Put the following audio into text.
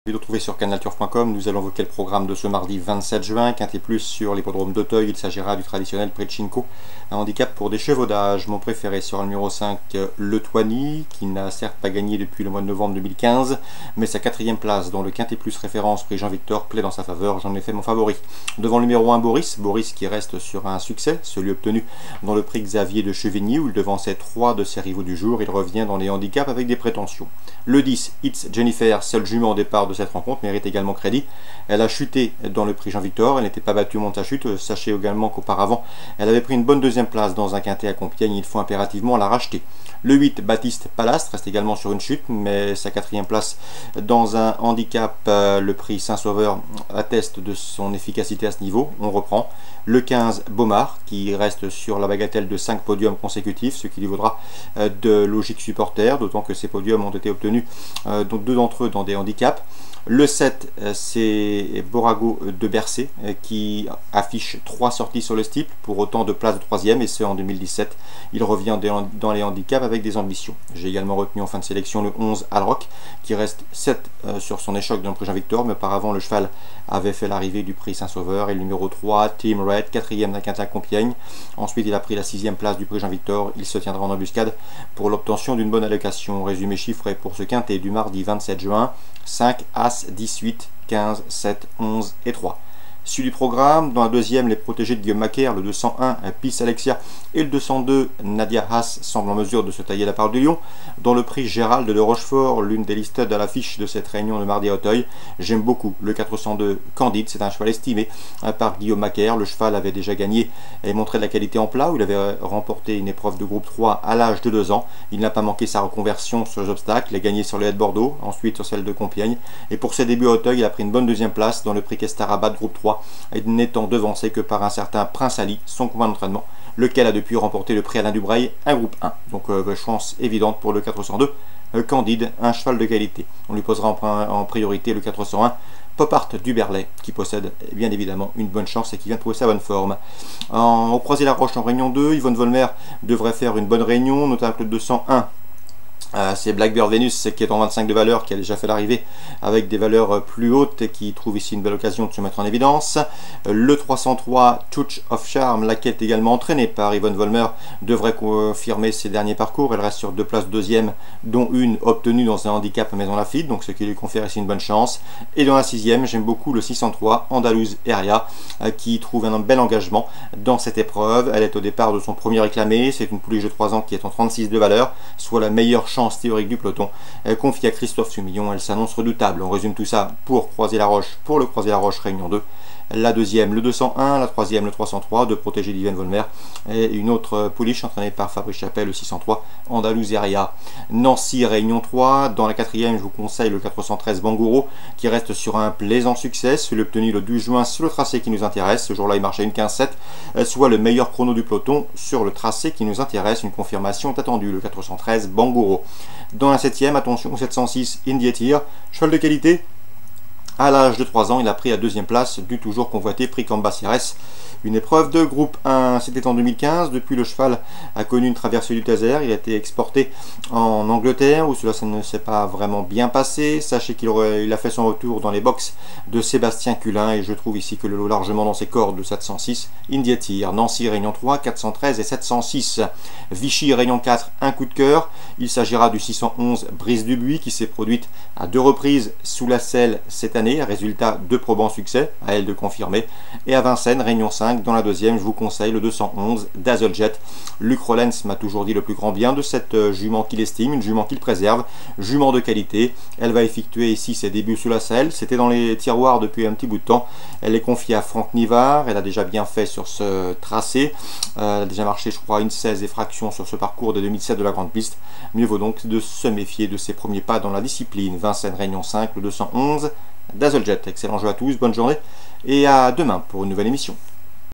De retrouver sur canalturf.com, nous allons évoquer le programme de ce mardi 27 juin, Quintet Plus sur l'hippodrome d'Auteuil. Il s'agira du traditionnel Prechinko, un handicap pour des chevaudages. Mon préféré sera le numéro 5, le Toigny, qui n'a certes pas gagné depuis le mois de novembre 2015, mais sa quatrième place dans le Quintet Plus référence prix Jean-Victor plaît dans sa faveur, j'en ai fait mon favori. Devant le numéro 1, Boris qui reste sur un succès, celui obtenu dans le prix Xavier de Chevigny, où il devançait 3 de ses rivaux du jour. Il revient dans les handicaps avec des prétentions. Le 10, It's Jennifer, seul jument au départ de cette rencontre, mérite également crédit. Elle a chuté dans le prix Jean-Victor, elle n'était pas battue au moment de sa chute. Sachez également qu'auparavant, elle avait pris une bonne deuxième place dans un quintet à Compiègne, il faut impérativement la racheter. Le 8, Baptiste Palastre, reste également sur une chute, mais sa quatrième place dans un handicap, le prix Saint-Sauveur, atteste de son efficacité à ce niveau. On reprend. Le 15, Baumard, qui reste sur la bagatelle de 5 podiums consécutifs, ce qui lui vaudra de logique supporter, d'autant que ces podiums ont été obtenus, donc 2 d'entre eux dans des handicaps. Le 7, c'est Borago de Bercé, qui affiche 3 sorties sur le steeple pour autant de places de 3e, et ce en 2017. Il revient dans les handicaps avec des ambitions. J'ai également retenu en fin de sélection le 11, Alrock, qui reste 7 sur son échoc dans le prix Jean-Victor, mais auparavant le cheval avait fait l'arrivée du prix Saint-Sauveur. Et le numéro 3, Team Red, 4e d'un quintet à Compiègne. Ensuite, il a pris la 6e place du prix Jean-Victor. Il se tiendra en embuscade pour l'obtention d'une bonne allocation. Résumé chiffré pour ce quintet du mardi 27 juin, 5, As, 18, 15, 7, 11 et 3. Suivi du programme, dans la deuxième, les protégés de Guillaume Macaire, le 201, Peace Alexia, et le 202, Nadia Haas, semblent en mesure de se tailler la part du lion. Dans le prix Gérald de Rochefort, l'une des listed à l'affiche de cette réunion de mardi à Auteuil, j'aime beaucoup le 402 Candide. C'est un cheval estimé par Guillaume Macaire. Le cheval avait déjà gagné et montré de la qualité en plat, où il avait remporté une épreuve de groupe 3 à l'âge de 2 ans. Il n'a pas manqué sa reconversion sur les obstacles, il a gagné sur les haies de Bordeaux, ensuite sur celle de Compiègne. Et pour ses débuts à Auteuil, il a pris une bonne deuxième place dans le prix Kestarabat de groupe 3, et n'étant devancé que par un certain Prince Ali, son combat d'entraînement, lequel a depuis remporté le prix Alain Dubreuil, un groupe 1. Donc chance évidente pour le 402 Candide, un cheval de qualité. On lui posera en priorité le 401 Pop Art du Berlay, qui possède bien évidemment une bonne chance et qui vient de trouver sa bonne forme. Au Croisé-la-Roche en réunion 2, Yvonne Volmer devrait faire une bonne réunion, notamment le 201. C'est Blackbird Venus qui est en 25 de valeur, qui a déjà fait l'arrivée avec des valeurs plus hautes et qui trouve ici une belle occasion de se mettre en évidence. Le 303 Touch of Charm, laquelle est également entraînée par Yvonne Volmer, devrait confirmer ses derniers parcours. Elle reste sur 2 places deuxième, dont une obtenue dans un handicap à Maison Lafitte, donc ce qui lui confère ici une bonne chance. Et dans la 6e, j'aime beaucoup le 603 Andalouse Eria, qui trouve un bel engagement dans cette épreuve. Elle est au départ de son premier réclamé. C'est une pouliche de 3 ans qui est en 36 de valeur, soit la meilleure chance théorique du peloton, confiée à Christophe Sumillon. Elle s'annonce redoutable. On résume tout ça pour Croisé-la-Roche, pour le Croisé-la-Roche réunion 2. La deuxième, le 201, la troisième, le 303, de protégés d'Yvonne Volmer, et une autre pouliche entraînée par Fabrice Chapelle, le 603, Andalouseria. Nancy, réunion 3, dans la quatrième, je vous conseille le 413 Bangouro, qui reste sur un plaisant succès, celui obtenu le 12 juin sur le tracé qui nous intéresse. Ce jour-là, il marchait une 15-7, soit le meilleur chrono du peloton sur le tracé qui nous intéresse. Une confirmation est attendue, le 413 Bangouro. Dans la septième, attention, 706 Indietir, cheval de qualité. À l'âge de 3 ans, il a pris la 2e place du toujours convoité prix Cambacérès. Une épreuve de groupe 1, c'était en 2015. Depuis, le cheval a connu une traversée du Taser. Il a été exporté en Angleterre, où cela ne s'est pas vraiment bien passé. Sachez qu'il a fait son retour dans les box de Sébastien Culin, et je trouve ici que le lot largement dans ses cordes, de 706 Indietir. Nancy, réunion 3, 413 et 706. Vichy, réunion 4, un coup de cœur. Il s'agira du 611 Brise du Buis, qui s'est produite à 2 reprises sous la selle cette année. Résultat de probant succès, à elle de confirmer. Et à Vincennes, réunion 5, dans la deuxième, je vous conseille le 211 Dazzlejet. Luc Rollens m'a toujours dit le plus grand bien de cette jument qu'il estime, une jument qu'il préserve, jument de qualité. Elle va effectuer ici ses débuts sous la selle. C'était dans les tiroirs depuis un petit bout de temps. Elle est confiée à Franck Nivard. Elle a déjà bien fait sur ce tracé. Elle a déjà marché, je crois, une 16 et fraction sur ce parcours de 2007 de la grande piste. Mieux vaut donc de se méfier de ses premiers pas dans la discipline. Vincennes, réunion 5, le 211 Dazzlejet. Excellent jeu à tous, bonne journée et à demain pour une nouvelle émission.